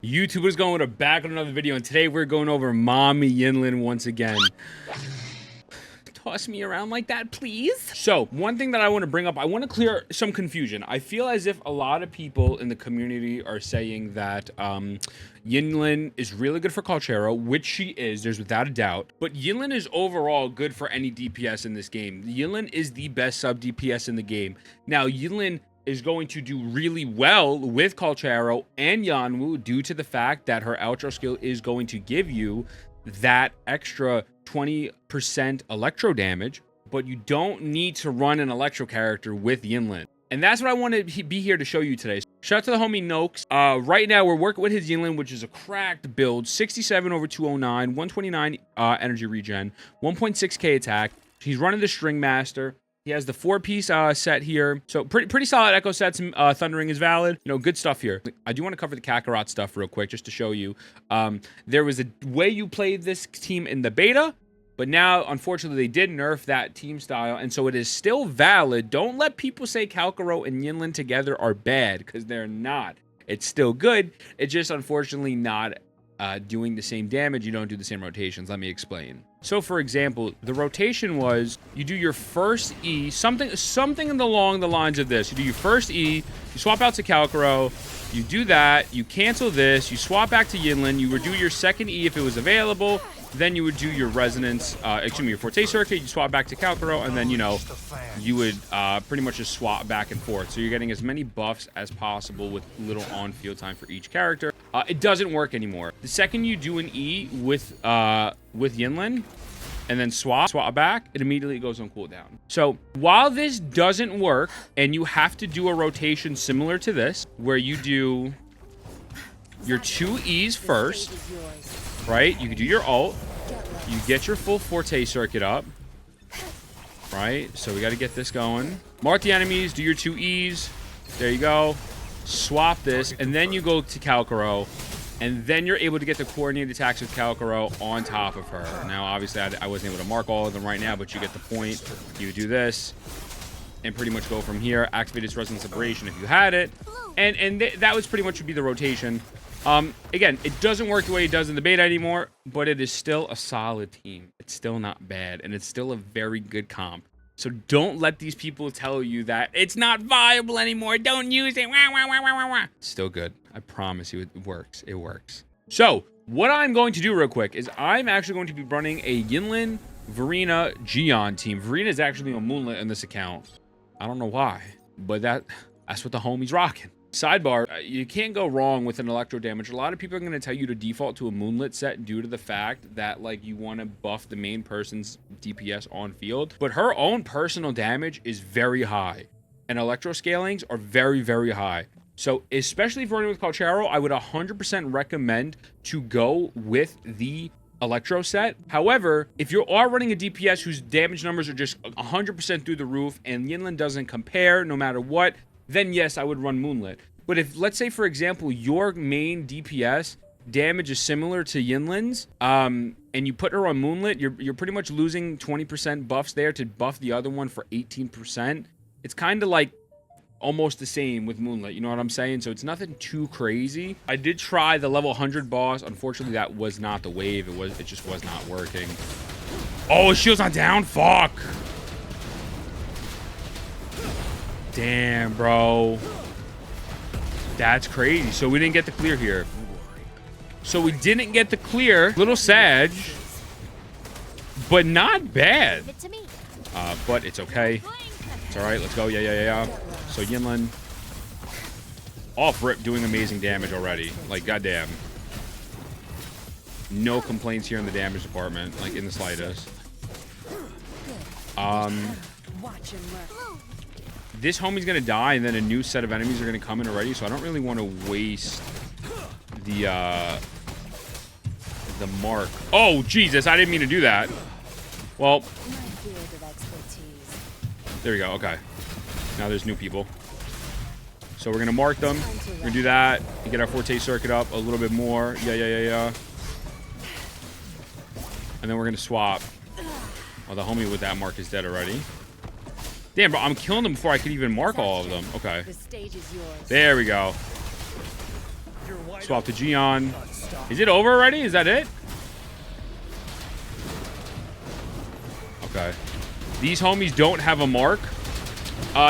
YouTubers going back on another video, and today we're going over Mommy Yinlin once again. Toss me around like that, please. So, one thing that I want to bring up, I want to clear some confusion. I feel as if a lot of people in the community are saying that Yinlin is really good for Calcharo, which she is, there's without a doubt. But Yinlin is overall good for any DPS in this game. Yinlin is the best sub DPS in the game. Now, Yinlin is going to do really well with Calcharo and Yanwu due to the fact that her outro skill is going to give you that extra 20% electro damage, but you don't need to run an electro character with Yinlin. And that's what I want to be here to show you today. Shout out to the homie Noakes. Right now, we're working with his Yinlin, which is a cracked build. 67 over 209, 129 energy regen, 1.6k attack. He's running the String Master. He has the 4-piece set here. So pretty solid echo sets. Thundering is valid. You know, good stuff here. I do want to cover the Kakarot stuff real quick just to show you. There was a way you played this team in the beta, but now, unfortunately, they did nerf that team style, and so it is still valid. Don't let people say Calcharo and Yinlin together are bad, because they're not. It's still good. It's just, unfortunately, not doing the same damage. You don't do the same rotations. Let me explain. So, for example, the rotation was you do your first E, something along the lines of this. You do your first E, you swap out to Calcharo, you do that, you cancel this, you swap back to Yinlin, you would do your second E if it was available, then you would do your resonance, your Forte circuit, you swap back to Calcharo, and then, you know, you would pretty much just swap back and forth. So you're getting as many buffs as possible with little on-field time for each character. It doesn't work anymore. The second you do an E with Yinlin, and then swap back, it immediately goes on cooldown. So while this doesn't work, and you have to do a rotation similar to this, where you do your 2 E's first, right? You can do your ult, you get your full Forte circuit up, right? So we got to get this going. Mark the enemies, do your 2 E's, there you go. Swap this, and then you go to Calcharo, and then you're able to get the coordinated attacks with Calcharo on top of her. Now, obviously, I wasn't able to mark all of them right now, but you get the point. You do this, and pretty much go from here. Activate its Resonance Separation if you had it, and that was pretty much would be the rotation. Again, it doesn't work the way it does in the beta anymore, but it is still a solid team. It's still not bad, and it's still a very good comp. So don't let these people tell you that it's not viable anymore. Don't use it. Wah, wah, wah, wah, wah. Still good. I promise you it works. It works. So what I'm going to do real quick is I'm actually going to be running a Yinlin, Verena, Jiyan team. Verena is actually on Moonlit in this account. I don't know why, but that's what the homie's rocking. Sidebar, you can't go wrong with an electro damage. A lot of people are going to tell you to default to a Moonlit set due to the fact that, like, you want to buff the main person's DPS on field. But her own personal damage is very high, and electro scalings are very, very high. So, especially if you're running with Calcharo, I would 100% recommend to go with the electro set. However, if you are running a DPS whose damage numbers are just 100% through the roof, and Yinlin doesn't compare no matter what, then yes, I would run Moonlit. But if, let's say, for example, your main DPS damage is similar to Yinlin's, and you put her on Moonlit, you're pretty much losing 20% buffs there to buff the other one for 18%. It's kind of like almost the same with Moonlit, you know what I'm saying? So it's nothing too crazy. I did try the level 100 boss. Unfortunately, that was not the wave. It just was not working. Oh, shield's not down? Fuck. Damn, bro. That's crazy. So we didn't get the clear here. So we didn't get the clear. Little Sag, but not bad. But it's okay. It's all right. Let's go. Yeah. So Yinlin, off rip, doing amazing damage already. Like, goddamn. No complaints here in the damage department, like in the slightest. This homie's gonna die, and then a new set of enemies are gonna come in already, so I don't really want to waste the mark. Oh, Jesus, I didn't mean to do that. Well, there we go, okay. Now there's new people. So we're gonna mark them. We're gonna do that, and get our Forte circuit up a little bit more. Yeah. And then we're gonna swap. Oh, the homie with that mark is dead already. Damn, bro, I'm killing them before I could even mark all of them. Okay. There we go. Swap to Jiyan. Is it over already? Is that it? Okay. These homies don't have a mark.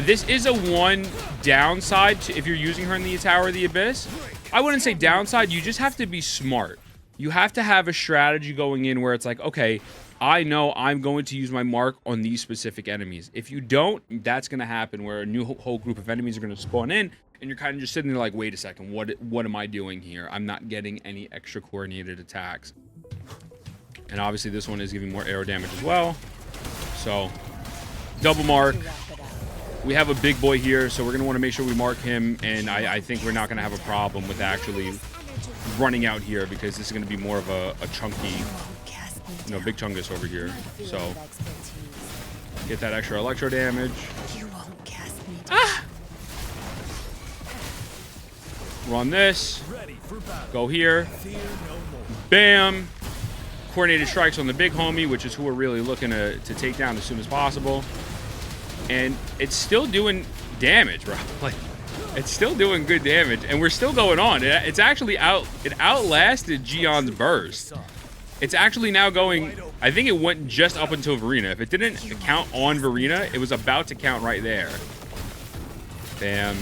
This is a one downside to if you're using her in the Tower of the Abyss. I wouldn't say downside. You just have to be smart. You have to have a strategy going in where it's like, okay, I know I'm going to use my mark on these specific enemies. If you don't, that's going to happen where a new whole group of enemies are going to spawn in, and you're kind of just sitting there like, wait a second, what am I doing here? I'm not getting any extra coordinated attacks. And obviously this one is giving more arrow damage as well. So, double mark. We have a big boy here, so we're going to want to make sure we mark him, and I think we're not going to have a problem with actually running out here because this is going to be more of a chunky, you know, big chungus over here. So, get that extra electro damage. Ah! Run this. Go here. Bam. Coordinated strikes on the big homie, which is who we're really looking to take down as soon as possible. And it's still doing damage, bro. Like, it's still doing good damage, and we're still going on. It's actually it outlasted Jiyan's burst. It's actually now going, I think it went just up until Verena. If it didn't count on Verena, it was about to count right there. Bam.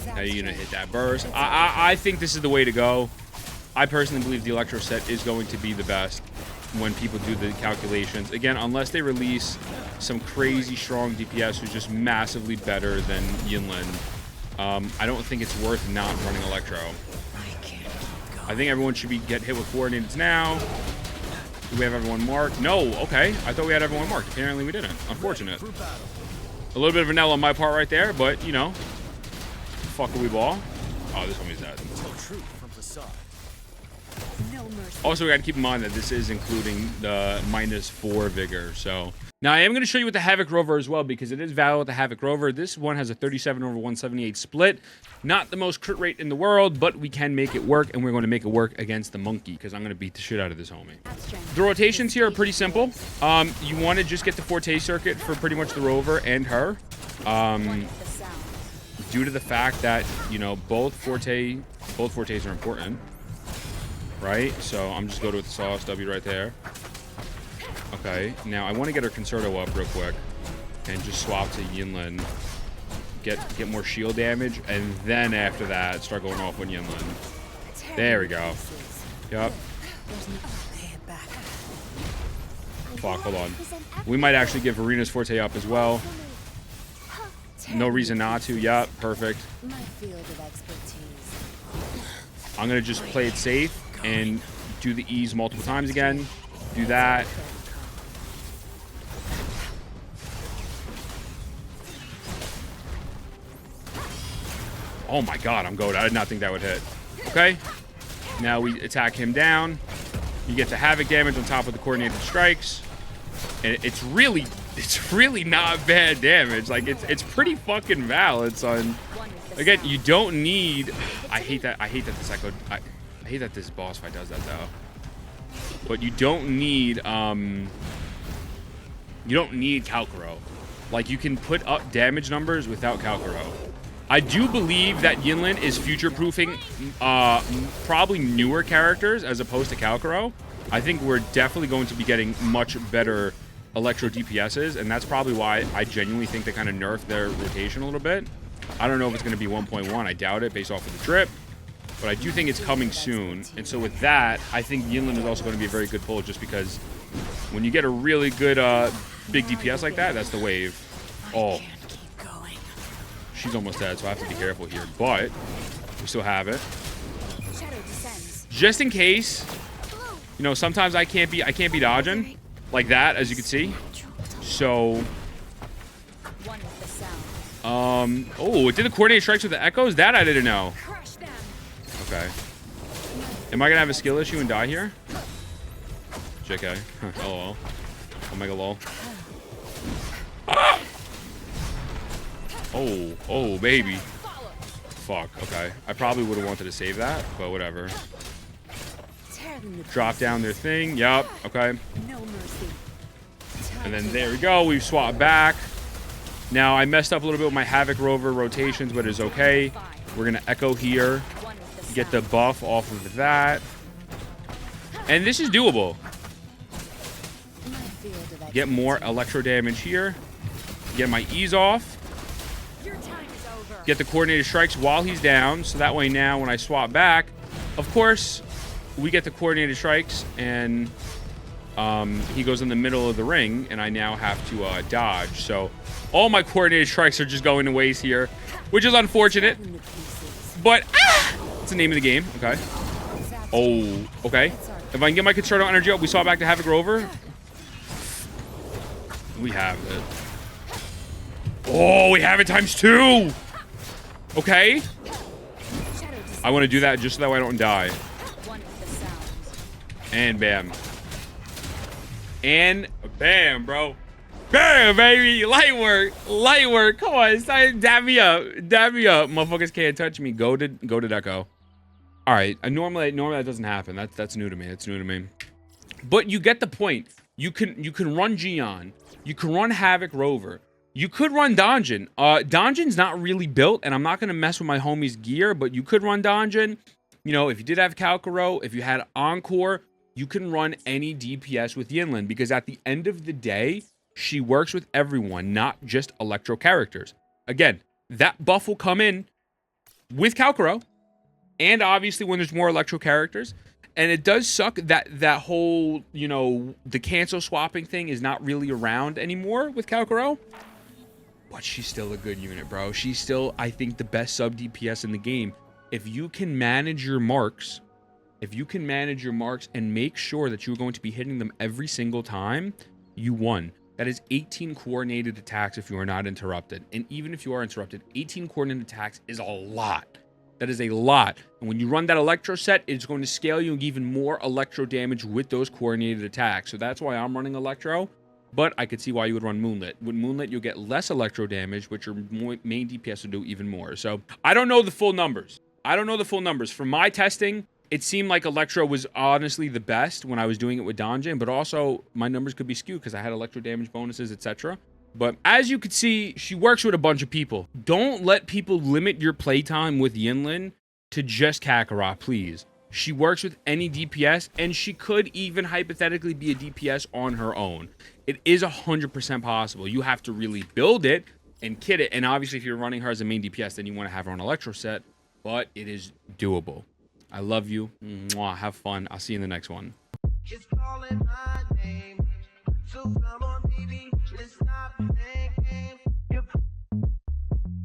Now you're gonna hit that burst. I think this is the way to go. I personally believe the Electro set is going to be the best when people do the calculations. Again, unless they release some crazy strong DPS who's just massively better than Yinlin, I don't think it's worth not running Electro. I think everyone should get hit with coordinates now. Do we have everyone marked? No, okay. I thought we had everyone marked. Apparently we didn't. Unfortunate. A little bit of vanilla on my part right there, but, you know, fuck we ball. Oh, this homie's dead. Also, we got to keep in mind that this is including the -4 vigor. So now I am going to show you with the Havoc Rover as well, because it is valid with the Havoc Rover. This one has a 37/178 split. Not the most crit rate in the world, but we can make it work, and we're going to make it work against the monkey because I'm going to beat the shit out of this homie. The rotations here are pretty simple. You want to just get the Forte circuit for pretty much the Rover and her. Due to the fact that, you know, both Fortes are important. Right, so I'm just going with the Sauce W right there. Okay, now I want to get her Concerto up real quick and just swap to Yinlin. Get more shield damage, and then after that, start going off on Yinlin. There we go. Yep. Fuck, hold on. We might actually give Verena's Forte up as well. No reason not to. Yep, perfect. I'm going to just play it safe and do the E's multiple times again. Do that. Oh my god, I'm goated. I did not think that would hit. Okay. Now we attack him down. You get the Havoc damage on top of the coordinated strikes. And it's really not bad damage. Like, it's pretty fucking valid, son. Again, you don't need... I hate that this echo... I hate that this boss fight does that, though. But you don't need Calcharo. Like, you can put up damage numbers without Calcharo. I do believe that Yinlin is future-proofing probably newer characters as opposed to Calcharo. I think we're definitely going to be getting much better Electro DPSs, and that's probably why I genuinely think they kind of nerfed their rotation a little bit. I don't know if it's going to be 1.1. I doubt it based off of the trip. But I do think it's coming soon. And so with that, I think Yinlin is also going to be a very good pull just because when you get a really good big DPS like that, that's the wave. Oh. She's almost dead, so I have to be careful here. But we still have it. Just in case, you know, sometimes I can't be dodging like that, as you can see. So oh, it did the coordinated strikes with the echoes? That I didn't know. Okay. Am I gonna have a skill issue and die here? JK. LOL. Omega lol. Ah! Oh, baby. Fuck, okay. I probably would have wanted to save that, but whatever. Drop down their thing. Yup, okay. And then there we go. We've swapped back. Now, I messed up a little bit with my Havoc Rover rotations, but it's okay. We're going to echo here. Get the buff off of that. And this is doable. Get more electro damage here. Get my ease off. Get the coordinated strikes while he's down. So that way now when I swap back, of course, we get the coordinated strikes and he goes in the middle of the ring and I now have to dodge. So all my coordinated strikes are just going to waste here, which is unfortunate. But, it's the name of the game. Okay. Oh, okay. If I can get my Calcharo energy up, we saw back to Havoc Rover. We have it. Oh, we have it ×2. Okay. I want to do that just so that way I don't die. And bam. And bam, bro. Bam, baby. Light work. Light work. Come on. Dab me up. Dab me up. Motherfuckers can't touch me. Go to Deco. All right. Normally that doesn't happen. That's new to me. That's new to me. But you get the point. You can run Jiyan. You can run Havoc Rover. You could run Danjin. Danjin's not really built, and I'm not going to mess with my homie's gear, but you could run Danjin. You know, if you did have Calcharo, if you had Encore, you can run any DPS with Yinlin, because at the end of the day, she works with everyone, not just electro characters. Again, that buff will come in with Calcharo, and obviously when there's more electro characters. And it does suck that that whole, you know, the cancel swapping thing is not really around anymore with Calcharo. But she's still a good unit, bro. She's still, I think, the best sub DPS in the game. If you can manage your marks, and make sure that you're going to be hitting them every single time, you won. That is 18 coordinated attacks if you are not interrupted. And even if you are interrupted, 18 coordinated attacks is a lot. That is a lot. And when you run that electro set, it's going to scale you and give even more electro damage with those coordinated attacks. So that's why I'm running electro. But I could see why you would run Moonlit. With Moonlit, you'll get less electro damage, which your main DPS will do even more. So I don't know the full numbers. From my testing, it seemed like electro was honestly the best when I was doing it with Danjin. But also, my numbers could be skewed because I had electro damage bonuses, etc. But as you can see, she works with a bunch of people. Don't let people limit your playtime with Yinlin to just Kakarot, please. She works with any DPS, and she could even hypothetically be a DPS on her own. It is 100% possible. You have to really build it and kit it. And obviously, if you're running her as a main DPS, then you want to have her on electro set. But it is doable. I love you. Mwah, have fun. I'll see you in the next one.